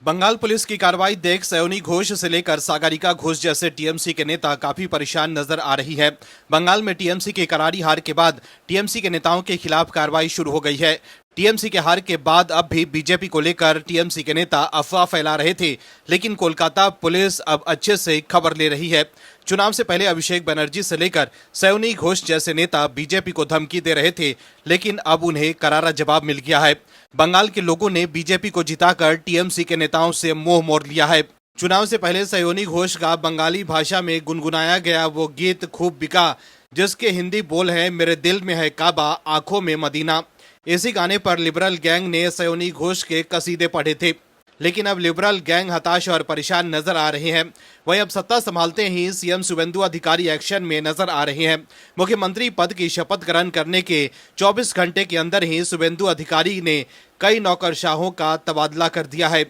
Bengal police की कार्रवाई देख सयोनी घोष से लेकर सागरिका घोष जैसे टीएमसी के नेता काफी परेशान नजर आ रही है। बंगाल में टीएमसी की करारी हार के बाद टीएमसी के नेताओं के खिलाफ कार्रवाई शुरू हो गई है। टीएमसी के हार के बाद अब भी बीजेपी को लेकर टीएमसी के नेता अफवाह फैला रहे थे, लेकिन कोलकाता पुलिस अब अच्छे से खबर ले रही है। चुनाव से पहले अभिषेक बनर्जी से लेकर सयोनी घोष जैसे नेता बीजेपी को धमकी दे रहे थे, लेकिन अब उन्हें करारा जवाब मिल गया है। बंगाल के लोगों ने बीजेपी को जिताकर टीएमसी के नेताओं से मोह मोड़ लिया है। चुनाव से पहले सयोनी घोष का बंगाली भाषा में गुनगुनाया गया वो गीत खूब बिका, जिसके हिंदी बोल है मेरे दिल में है काबा, आंखों में मदीना। इसी गाने पर लिबरल गैंग ने सयोनी घोष के कसीदे पढ़े थे, लेकिन अब लिबरल गैंग हताश और परेशान नजर आ रहे हैं। वहीं अब सत्ता संभालते ही सीएम शुभेंदु अधिकारी एक्शन में नजर आ रहे हैं। मुख्यमंत्री पद की शपथ ग्रहण करने के 24 घंटे के अंदर ही शुभेंदु अधिकारी ने कई नौकरशाहों का तबादला कर दिया है।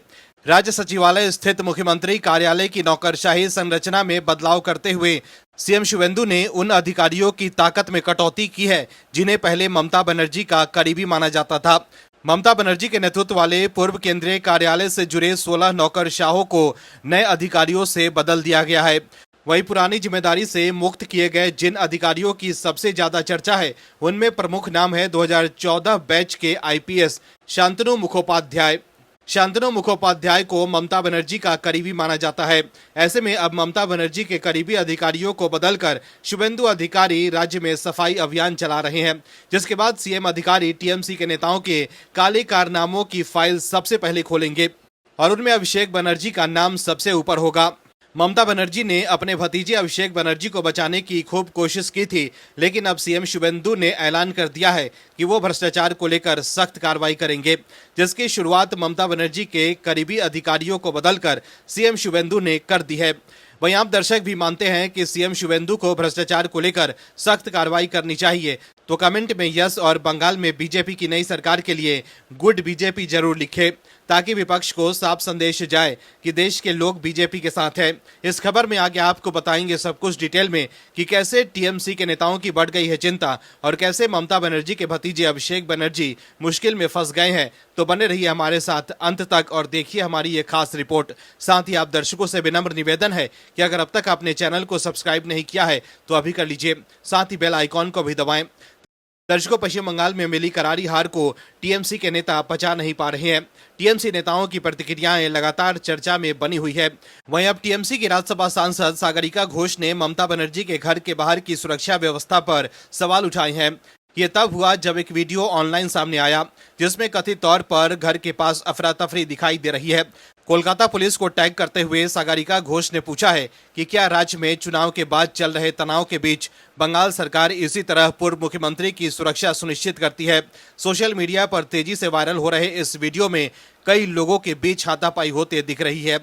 राज्य सचिवालय स्थित मुख्यमंत्री कार्यालय की नौकरशाही संरचना में बदलाव करते हुए सीएम शुभेंदु ने उन अधिकारियों की ताकत में कटौती की है जिन्हें पहले ममता बनर्जी का करीबी माना जाता था। ममता बनर्जी के नेतृत्व वाले पूर्व केंद्रीय कार्यालय से जुड़े 16 नौकरशाहों को नए अधिकारियों से बदल दिया गया है। वहीं पुरानी जिम्मेदारी से मुक्त किए गए जिन अधिकारियों की सबसे ज्यादा चर्चा है, उनमें प्रमुख नाम है 2014 बैच के आईपीएस शांतनु मुखोपाध्याय। शांतनु मुखोपाध्याय को ममता बनर्जी का करीबी माना जाता है। ऐसे में अब ममता बनर्जी के करीबी अधिकारियों को बदलकर शुभेंदु अधिकारी राज्य में सफाई अभियान चला रहे हैं, जिसके बाद सीएम अधिकारी टीएमसी के नेताओं के काले कारनामों की फाइल सबसे पहले खोलेंगे और उनमें अभिषेक बनर्जी का नाम सबसे ऊपर होगा। ममता बनर्जी ने अपने भतीजे अभिषेक बनर्जी को बचाने की खूब कोशिश की थी, लेकिन अब सीएम शुभेंदु ने ऐलान कर दिया है कि वो भ्रष्टाचार को लेकर सख्त कार्रवाई करेंगे, जिसकी शुरुआत ममता बनर्जी के करीबी अधिकारियों को बदलकर सीएम शुभेंदु ने कर दी है। वहीं आप दर्शक भी मानते हैं कि सीएम शुभेंदु को भ्रष्टाचार को लेकर सख्त कार्रवाई करनी चाहिए, तो कमेंट में यस और बंगाल में बीजेपी की नई सरकार के लिए गुड बीजेपी जरूर लिखें, ताकि विपक्ष को साफ संदेश जाए कि देश के लोग बीजेपी के साथ हैं। इस खबर में आगे आपको बताएंगे सब कुछ डिटेल में कि कैसे टीएमसी के नेताओं की बढ़ गई है चिंता और कैसे ममता बनर्जी के भतीजे अभिषेक बनर्जी मुश्किल में फंस गए हैं। तो बने रहिए हमारे साथ अंत तक और देखिए हमारी ये खास रिपोर्ट। साथ ही आप दर्शकों से विनम्र निवेदन है कि अगर अब तक आपने चैनल को सब्सक्राइब नहीं किया है तो अभी कर लीजिए, साथ ही बेल आइकॉन को भी दबाएं। दर्शकों, पश्चिम बंगाल में मिली करारी हार को टीएमसी के नेता पचा नहीं पा रहे हैं। टीएमसी नेताओं की प्रतिक्रियाएं लगातार चर्चा में बनी हुई है। वहीं अब टीएमसी की राज्यसभा सांसद सागरिका घोष ने ममता बनर्जी के घर के बाहर की सुरक्षा व्यवस्था पर सवाल उठाए हैं। ये तब हुआ जब एक वीडियो ऑनलाइन सामने आया जिसमें कथित तौर पर घर के पास अफरा तफरी दिखाई दे रही है। कोलकाता पुलिस को टैग करते हुए सागरिका घोष ने पूछा है कि क्या राज्य में चुनाव के बाद चल रहे तनाव के बीच बंगाल सरकार इसी तरह पूर्व मुख्यमंत्री की सुरक्षा सुनिश्चित करती है। सोशल मीडिया पर तेजी से वायरल हो रहे इस वीडियो में कई लोगों के बीच हाथापाई होते दिख रही है।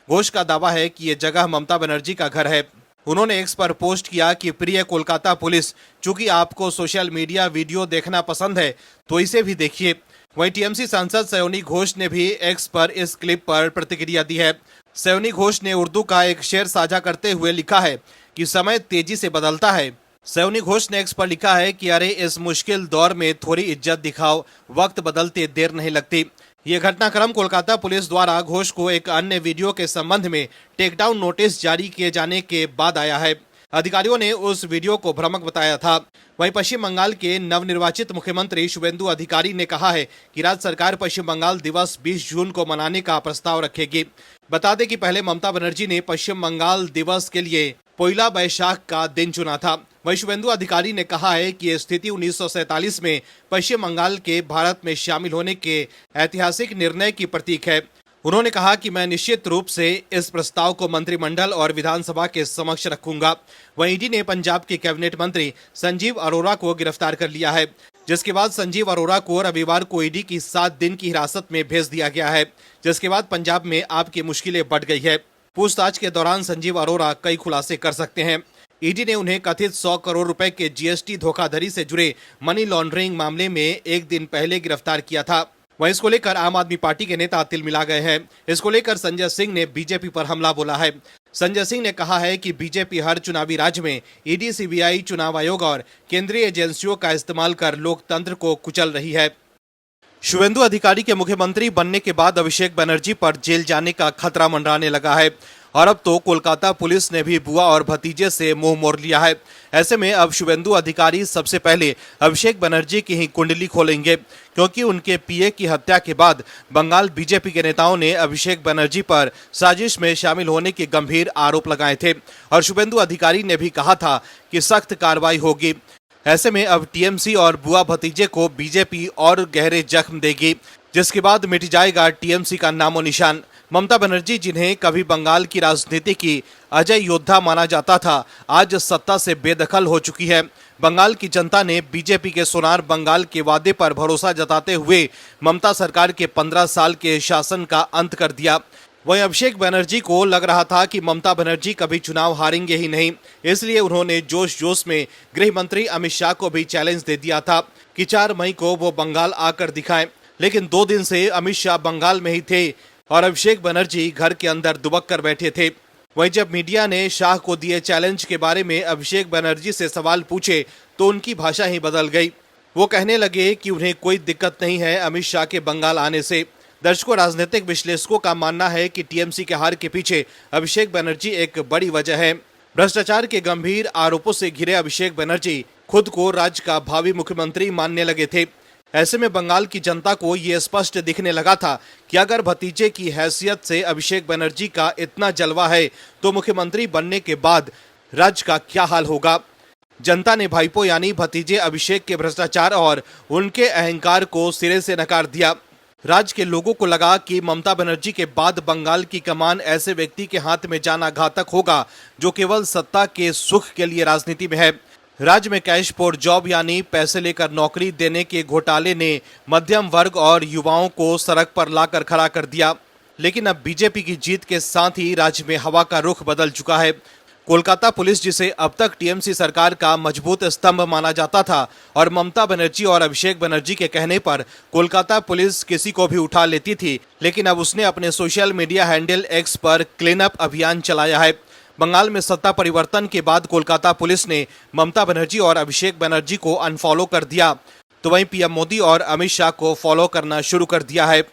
घोष का दावा है कि ये जगह ममता बनर्जी का घर है। उन्होंने एक्स पर पोस्ट किया कि प्रिय कोलकाता पुलिस, चूंकि आपको सोशल मीडिया वीडियो देखना पसंद है तो इसे भी देखिए। वहीं टीएमसी सांसद सयोनी घोष ने भी एक्स पर इस क्लिप पर प्रतिक्रिया दी है। सयोनी घोष ने उर्दू का एक शेर साझा करते हुए लिखा है कि समय तेजी से बदलता है। सयोनी घोष ने एक्स पर लिखा है कि अरे इस मुश्किल दौर में थोड़ी इज्जत दिखाओ, वक्त बदलते देर नहीं लगती। ये घटनाक्रम कोलकाता पुलिस द्वारा घोष को एक अन्य वीडियो के संबंध में टेकडाउन नोटिस जारी किए जाने के बाद आया है। अधिकारियों ने उस वीडियो को भ्रामक बताया था। वहीं पश्चिम बंगाल के नवनिर्वाचित मुख्यमंत्री शुभेंदु अधिकारी ने कहा है कि राज्य सरकार पश्चिम बंगाल दिवस 20 जून को मनाने का प्रस्ताव रखेगी। बता दें कि पहले ममता बनर्जी ने पश्चिम बंगाल दिवस के लिए पोइला बैशाख का दिन चुना था। वहीं शुभेंदु अधिकारी ने कहा है कि यह स्थिति 1947 में पश्चिम बंगाल के भारत में शामिल होने के ऐतिहासिक निर्णय की प्रतीक है। उन्होंने कहा कि मैं निश्चित रूप से इस प्रस्ताव को मंत्रिमंडल और विधानसभा के समक्ष रखूंगा। वहीं ईडी ने पंजाब के कैबिनेट मंत्री संजीव अरोड़ा को गिरफ्तार कर लिया है, जिसके बाद संजीव अरोड़ा को रविवार को ईडी की 7 दिन की हिरासत में भेज दिया गया है, जिसके बाद पंजाब में आपकी मुश्किलें बढ़ गई है। पूछताछ के दौरान संजीव अरोड़ा कई खुलासे कर सकते हैं। ईडी ने उन्हें कथित 100 करोड़ रुपए के जीएसटी धोखाधड़ी से जुड़े मनी लॉन्ड्रिंग मामले में एक दिन पहले गिरफ्तार किया था। वहीं इसको लेकर आम आदमी पार्टी के नेता तिलमिला गए हैं। इसको लेकर संजय सिंह ने बीजेपी पर हमला बोला है। संजय सिंह ने कहा है कि बीजेपी हर चुनावी राज्य में ईडी, सीबीआई, चुनाव आयोग और केंद्रीय एजेंसियों का इस्तेमाल कर लोकतंत्र को कुचल रही है। शुवेंदु अधिकारी के मुख्यमंत्री बनने के बाद अभिषेक बनर्जी पर जेल जाने का खतरा मंडराने लगा है और अब तो कोलकाता पुलिस ने भी बुआ और भतीजे से मुंह मोड़ लिया है। ऐसे में अब शुवेंदु अधिकारी सबसे पहले अभिषेक बनर्जी की ही कुंडली खोलेंगे, क्योंकि उनके पीए की हत्या के बाद बंगाल बीजेपी के नेताओं ने अभिषेक बनर्जी पर साजिश में शामिल होने के गंभीर आरोप लगाए थे और शुवेंदु अधिकारी ने भी कहा था कि सख्त कार्रवाई होगी। ऐसे में अब टीएमसी और बुआ भतीजे को बीजेपी और गहरे जख्म देगी, जिसके बाद मिट जाएगा टीएमसी का नामो निशान। ममता बनर्जी, जिन्हें कभी बंगाल की राजनीति की अजय योद्धा माना जाता था, आज सत्ता से बेदखल हो चुकी है। बंगाल की जनता ने बीजेपी के सोनार बंगाल के वादे पर भरोसा जताते हुए ममता सरकार के 15 साल के शासन का अंत कर दिया। वहीं अभिषेक बनर्जी को लग रहा था कि ममता बनर्जी कभी चुनाव हारेंगे ही नहीं, इसलिए उन्होंने जोश जोश में गृह मंत्री अमित शाह को भी चैलेंज दे दिया था कि 4 मई को वो बंगाल आकर दिखाएं। लेकिन 2 दिन से अमित शाह बंगाल में ही थे और अभिषेक बनर्जी घर के अंदर दुबक कर बैठे थे। वहीं जब मीडिया ने शाह को दिए चैलेंज के बारे में अभिषेक बनर्जी से सवाल पूछे तो उनकी भाषा ही बदल गई। वो कहने लगे कि उन्हें कोई दिक्कत नहीं है अमित शाह के बंगाल आने से। दर्शकों, राजनीतिक विश्लेषकों का मानना है कि टीएमसी के हार के पीछे अभिषेक बनर्जी एक बड़ी वजह है। भ्रष्टाचार के गंभीर आरोपों से घिरे अभिषेक बनर्जी खुद को राज्य का भावी मुख्यमंत्री मानने लगे थे। ऐसे में बंगाल की जनता को ये स्पष्ट दिखने लगा था कि अगर भतीजे की हैसियत से अभिषेक बनर्जी का इतना जलवा है तो मुख्यमंत्री बनने के बाद राज्य का क्या हाल होगा। जनता ने भाईपो यानी भतीजे अभिषेक के भ्रष्टाचार और उनके अहंकार को सिरे से नकार दिया। राज्य के लोगों को लगा कि ममता बनर्जी के बाद बंगाल की कमान ऐसे व्यक्ति के हाथ में जाना घातक होगा जो केवल सत्ता के सुख के लिए राजनीति में है। राज्य में कैश फॉर जॉब यानी पैसे लेकर नौकरी देने के घोटाले ने मध्यम वर्ग और युवाओं को सड़क पर लाकर खड़ा कर दिया। लेकिन अब बीजेपी की जीत के साथ ही राज्य में हवा का रुख बदल चुका है। कोलकाता पुलिस, जिसे अब तक टीएमसी सरकार का मजबूत स्तंभ माना जाता था और ममता बनर्जी और अभिषेक बनर्जी के कहने पर कोलकाता पुलिस किसी को भी उठा लेती थी, लेकिन अब उसने अपने सोशल मीडिया हैंडल एक्स पर क्लीन अप अभियान चलाया है। बंगाल में सत्ता परिवर्तन के बाद कोलकाता पुलिस ने ममता बनर्जी और अभिषेक बनर्जी को अनफॉलो कर दिया, तो वहीं पीएम मोदी और अमित शाह को फॉलो करना शुरू कर दिया है।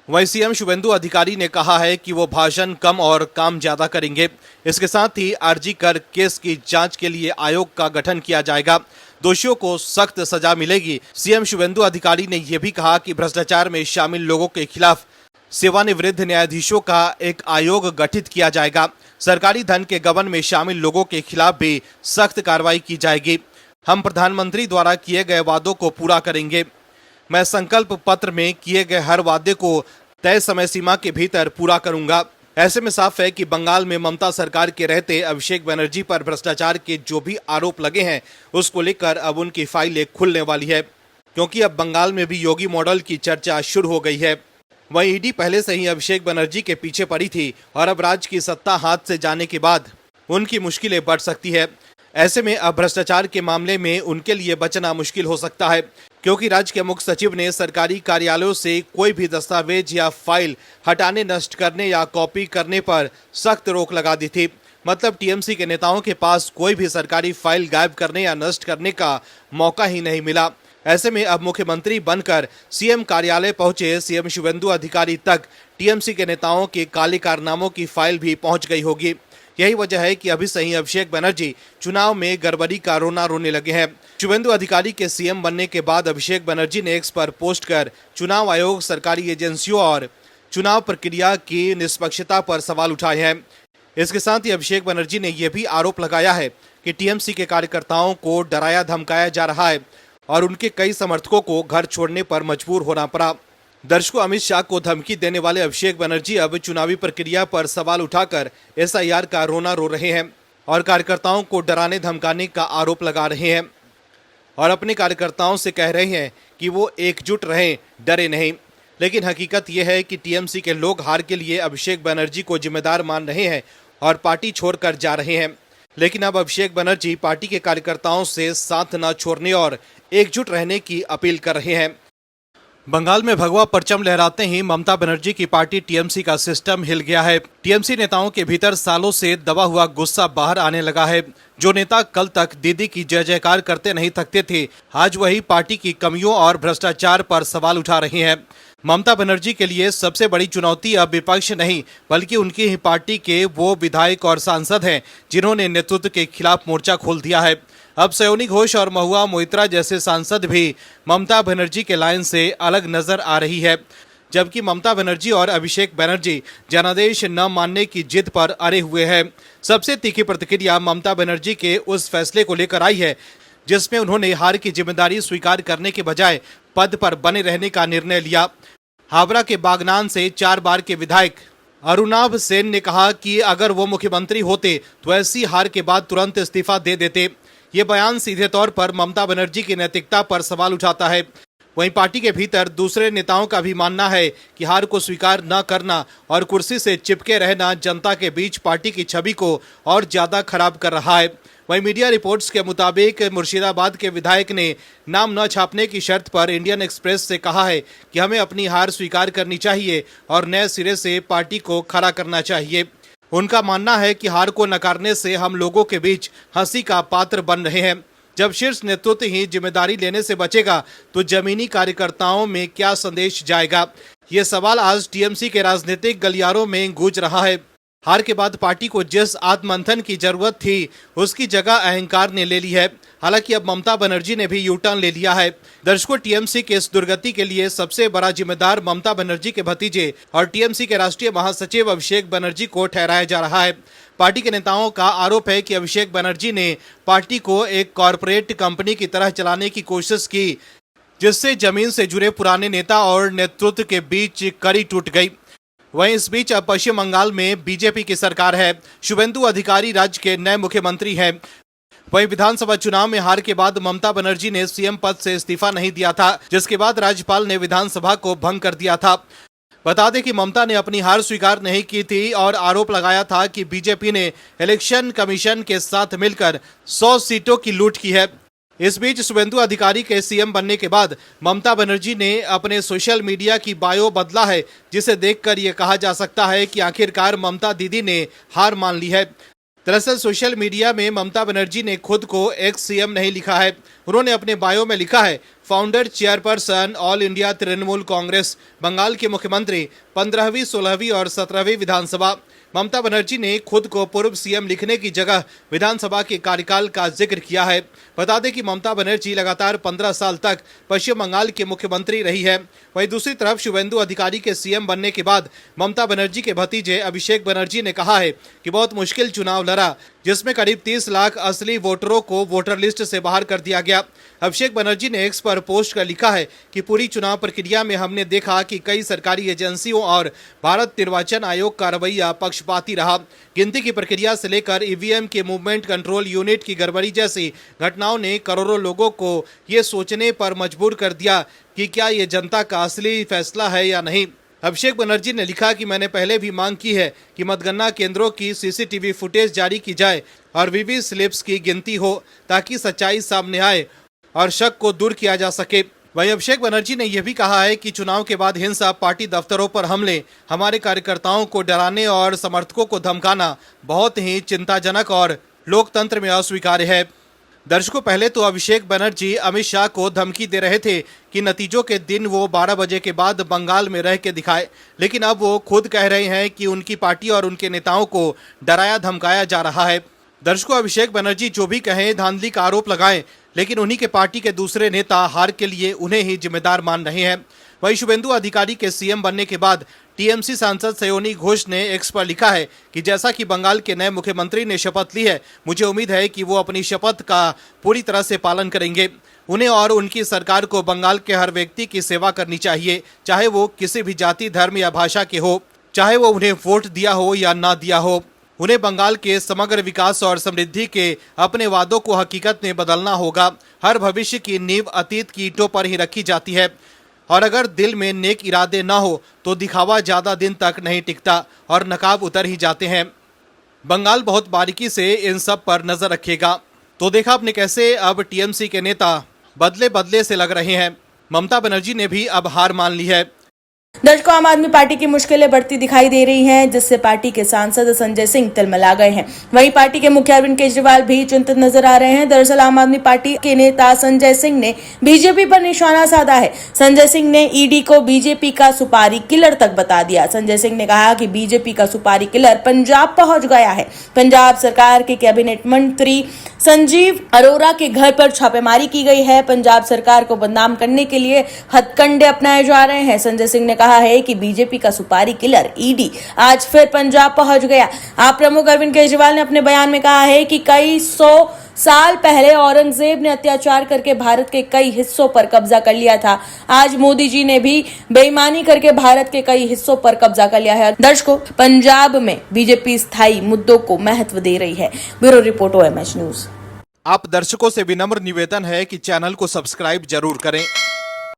वहीं सीएम शुवेंदु अधिकारी ने कहा है कि वो भाषण कम और काम ज्यादा करेंगे। इसके साथ ही आरजी कर केस की जांच के लिए आयोग का गठन किया जाएगा। दोषियों को सख्त सजा मिलेगी। सीएम शुवेंदु अधिकारी ने यह भी कहा कि भ्रष्टाचार में शामिल लोगों के खिलाफ सेवानिवृत्त न्यायाधीशों का एक आयोग गठित किया जाएगा। सरकारी धन के गबन में शामिल लोगों के खिलाफ भी सख्त कार्रवाई की जाएगी। हम प्रधानमंत्री द्वारा किए गए वादों को पूरा करेंगे। मैं संकल्प पत्र में किए गए हर वादे को तय समय सीमा के भीतर पूरा करूंगा। ऐसे में साफ है कि बंगाल में ममता सरकार के रहते अभिषेक बनर्जी पर भ्रष्टाचार के जो भी आरोप लगे हैं उसको लेकर अब उनकी फाइलें खुलने वाली है, क्योंकि अब बंगाल में भी योगी मॉडल की चर्चा शुरू हो गई है। वहीं ईडी पहले से ही अभिषेक बनर्जी के पीछे पड़ी थी और अब राज्य की सत्ता हाथ से जाने के बाद उनकी मुश्किलें बढ़ सकती है। ऐसे में अब भ्रष्टाचार के मामले में उनके लिए बचना मुश्किल हो सकता है, क्योंकि राज्य के मुख्य सचिव ने सरकारी कार्यालयों से कोई भी दस्तावेज या फाइल हटाने, नष्ट करने या कॉपी करने पर सख्त रोक लगा दी थी। मतलब टीएमसी के नेताओं के पास कोई भी सरकारी फाइल गायब करने या नष्ट करने का मौका ही नहीं मिला। ऐसे में अब मुख्यमंत्री बनकर सीएम कार्यालय पहुंचे सीएम शुवेंदु अधिकारी तक टीएमसी के नेताओं के काले कारनामों की फाइल भी पहुंच गई होगी। यही वजह है कि अभी से ही अभिषेक बनर्जी चुनाव में गड़बड़ी का रोना रोने लगे हैं। शुवेंदु अधिकारी के सीएम बनने के बाद अभिषेक बनर्जी ने एक्स पर पोस्ट कर चुनाव आयोग, सरकारी एजेंसियों और चुनाव प्रक्रिया की निष्पक्षता पर सवाल उठाए हैं। इसके साथ ही अभिषेक बनर्जी ने यह भी आरोप लगाया है कि टीएमसी के कार्यकर्ताओं को डराया धमकाया जा रहा है और उनके कई समर्थकों को घर छोड़ने पर मजबूर होना पड़ा। दर्शकों, अमित शाह को धमकी देने वाले अभिषेक बनर्जी अब चुनावी प्रक्रिया पर सवाल उठाकर एसआईआर का रोना रो रहे हैं और कार्यकर्ताओं को डराने धमकाने का आरोप लगा रहे हैं और अपने कार्यकर्ताओं से कह रहे हैं कि वो एकजुट रहें, डरे नहीं। लेकिन हकीकत यह है कि टीएमसी के लोग हार के लिए अभिषेक बनर्जी को जिम्मेदार मान रहे हैं और पार्टी छोड़कर जा रहे हैं। लेकिन अब अभिषेक बनर्जी पार्टी के कार्यकर्ताओं से साथ न छोड़ने और एकजुट रहने की अपील कर रहे हैं। बंगाल में भगवा परचम लहराते ही ममता बनर्जी की पार्टी टीएमसी का सिस्टम हिल गया है। टीएमसी नेताओं के भीतर सालों से दबा हुआ गुस्सा बाहर आने लगा है। जो नेता कल तक दीदी की जय जयकार करते नहीं थकते थे, आज वही पार्टी की कमियों और भ्रष्टाचार पर सवाल उठा रहे हैं। ममता बनर्जी के लिए सबसे बड़ी चुनौती अब विपक्ष नहीं, बल्कि उनकी ही पार्टी के वो विधायक और सांसद हैं जिन्होंने नेतृत्व के खिलाफ मोर्चा खोल दिया है। अब सयोनी घोष और महुआ मोइत्रा जैसे सांसद भी ममता बनर्जी के लाइन से अलग नजर आ रही है, जबकि ममता बनर्जी और अभिषेक बनर्जी जनादेश न मानने की जिद पर अड़े हुए हैं। सबसे तीखी प्रतिक्रिया ममता बनर्जी के उस फैसले को लेकर आई है जिसमें उन्होंने हार की जिम्मेदारी स्वीकार करने के बजाय पद पर बने रहने का निर्णय लिया। हावड़ा के बागनान से 4 बार के विधायक अरुणाभ सेन ने कहा कि अगर वो मुख्यमंत्री होते तो ऐसी हार के बाद तुरंत इस्तीफा दे देते। ये बयान सीधे तौर पर ममता बनर्जी की नैतिकता पर सवाल उठाता है। वहीं पार्टी के भीतर दूसरे नेताओं का भी मानना है कि हार को स्वीकार न करना और कुर्सी से चिपके रहना जनता के बीच पार्टी की छवि को और ज्यादा खराब कर रहा है। वहीं मीडिया रिपोर्ट्स के मुताबिक मुर्शिदाबाद के विधायक ने नाम न छापने की शर्त पर इंडियन एक्सप्रेस से कहा है कि हमें अपनी हार स्वीकार करनी चाहिए और नए सिरे से पार्टी को खड़ा करना चाहिए। उनका मानना है कि हार को नकारने से हम लोगों के बीच हंसी का पात्र बन रहे हैं। जब शीर्ष नेतृत्व ही जिम्मेदारी लेने से बचेगा तो जमीनी कार्यकर्ताओं में क्या संदेश जाएगा? ये सवाल आज टीएमसी के राजनीतिक गलियारों में गूंज रहा है। हार के बाद पार्टी को जिस आत्ममंथन की जरूरत थी उसकी जगह अहंकार ने ले ली है। हालांकि अब ममता बनर्जी ने भी यू टर्न ले लिया है। दर्शकों, टीएमसी के इस दुर्गति के लिए सबसे बड़ा जिम्मेदार ममता बनर्जी के भतीजे और टीएमसी के राष्ट्रीय महासचिव अभिषेक बनर्जी को ठहराया जा रहा है। पार्टी के नेताओं का आरोप है कि अभिषेक बनर्जी ने पार्टी को एक कॉरपोरेट कंपनी की तरह चलाने की कोशिश की, जिससे जमीन से जुड़े पुराने नेता और नेतृत्व के बीच कड़ी टूट गई। वहीं इस बीच अब पश्चिम बंगाल में बीजेपी की सरकार है। शुभेंदु अधिकारी राज्य के नए मुख्यमंत्री हैं। वहीं विधानसभा चुनाव में हार के बाद ममता बनर्जी ने सीएम पद से इस्तीफा नहीं दिया था, जिसके बाद राज्यपाल ने विधानसभा को भंग कर दिया था। बता दें कि ममता ने अपनी हार स्वीकार नहीं की थी और आरोप लगाया था कि बीजेपी ने इलेक्शन कमीशन के साथ मिलकर 100 सीटों की लूट की है। इस बीच शुभेंदु अधिकारी के सीएम बनने के बाद ममता बनर्जी ने अपने सोशल मीडिया की बायो बदला है, जिसे देखकर ये कहा जा सकता है कि आखिरकार ममता दीदी ने हार मान ली है। दरअसल सोशल मीडिया में ममता बनर्जी ने खुद को एक्स सीएम नहीं लिखा है। उन्होंने अपने बायो में लिखा है, founder chairperson All India Trinamool Congress, Bengal के मुख्यमंत्री, 15वीं, 16वीं और 17वीं विधानसभा। ममता बनर्जी ने खुद को पूर्व सीएम लिखने की जगह विधानसभा के कार्यकाल का जिक्र किया है। बता दें कि ममता बनर्जी लगातार 15 साल तक पश्चिम बंगाल के मुख्यमंत्री रही है। वहीं दूसरी तरफ शुभेंदु अधिकारी के सीएम बनने के बाद ममता बनर्जी के भतीजे अभिषेक बनर्जी ने कहा है कि बहुत मुश्किल चुनाव लड़ा, जिसमें करीब 30 लाख असली वोटरों को वोटर लिस्ट से बाहर कर दिया गया। अभिषेक बनर्जी ने एक्स पर पोस्ट कर लिखा है कि पूरी चुनाव प्रक्रिया में हमने देखा कि कई सरकारी एजेंसियों और भारत निर्वाचन आयोग का रवैया पक्षपाती रहा। गिनती की प्रक्रिया से लेकर ईवीएम के मूवमेंट कंट्रोल यूनिट की गड़बड़ी जैसी घटनाओं ने करोड़ों लोगों को ये सोचने पर मजबूर कर दिया कि क्या ये जनता का असली फैसला है या नहीं। अभिषेक बनर्जी ने लिखा कि मैंने पहले भी मांग की है कि मतगणना केंद्रों की सीसीटीवी फुटेज जारी की जाए और वीवी स्लिप्स की गिनती हो, ताकि सच्चाई सामने आए और शक को दूर किया जा सके। वहीं अभिषेक बनर्जी ने यह भी कहा है कि चुनाव के बाद हिंसा, पार्टी दफ्तरों पर हमले, हमारे कार्यकर्ताओं को डराने और समर्थकों को धमकाना बहुत ही चिंताजनक और लोकतंत्र में अस्वीकार्य है। दर्शकों, पहले तो अभिषेक बनर्जी अमित शाह को धमकी दे रहे थे कि नतीजों के दिन वो 12 बजे के बाद बंगाल में रह के दिखाए, लेकिन अब वो खुद कह रहे हैं कि उनकी पार्टी और उनके नेताओं को डराया धमकाया जा रहा है। दर्शकों, अभिषेक बनर्जी जो भी कहें, धांधली का आरोप लगाएं, लेकिन उन्हीं के पार्टी के दूसरे नेता हार के लिए उन्हें ही जिम्मेदार मान रहे हैं। वहीं शुभेंदु अधिकारी के सीएम बनने के बाद टीएमसी सांसद सयोनी घोष ने एक्स पर लिखा है कि जैसा कि बंगाल के नए मुख्यमंत्री ने शपथ ली है, मुझे उम्मीद है कि वो अपनी शपथ का पूरी तरह से पालन करेंगे। उन्हें और उनकी सरकार को बंगाल के हर व्यक्ति की सेवा करनी चाहिए, चाहे वो किसी भी जाति, धर्म या भाषा के हो, चाहे वो उन्हें वोट दिया हो या ना दिया हो। उन्हें बंगाल के समग्र विकास और समृद्धि के अपने वादों को हकीकत में बदलना होगा। हर भविष्य की नींव अतीत की ईंटों पर ही रखी जाती है और अगर दिल में नेक इरादे ना हो तो दिखावा ज्यादा दिन तक नहीं टिकता और नकाब उतर ही जाते हैं। बंगाल बहुत बारीकी से इन सब पर नजर रखेगा। तो देखा आपने कैसे अब टीएमसी के नेता बदले बदले से लग रहे हैं। ममता बनर्जी ने भी अब हार मान ली है। दर्शकों, आम आदमी पार्टी की मुश्किलें बढ़ती दिखाई दे रही हैं, जिससे पार्टी के सांसद संजय सिंह तिलमिला गए हैं। वहीं पार्टी के मुखिया अरविंद केजरीवाल भी चिंतित नजर आ रहे हैं। दरअसल आम आदमी पार्टी के नेता संजय सिंह ने बीजेपी पर निशाना साधा है। संजय सिंह ने ईडी को बीजेपी का सुपारी किलर तक बता दिया। संजय सिंह ने कहा कि बीजेपी का सुपारी किलर पंजाब पहुंच गया है। पंजाब सरकार के कैबिनेट मंत्री संजीव अरोरा के घर पर छापेमारी की गई है। पंजाब सरकार को बदनाम करने के लिए हथकंडे अपनाए जा रहे हैं। संजय सिंह ने कहा है कि बीजेपी का सुपारी किलर ईडी आज फिर पंजाब पहुंच गया। आप प्रमुख अरविंद केजरीवाल ने अपने बयान में कहा है कि कई 100 साल पहले औरंगजेब ने अत्याचार करके भारत के कई हिस्सों पर कब्जा कर लिया था। आज मोदी जी ने भी बेईमानी करके भारत के कई हिस्सों पर कब्जा कर लिया है। दर्शकों, पंजाब में बीजेपी स्थायी मुद्दों को महत्व दे रही है। Bureau report OMH news. आप दर्शकों से विनम्र निवेदन है कि चैनल को सब्सक्राइब जरूर करें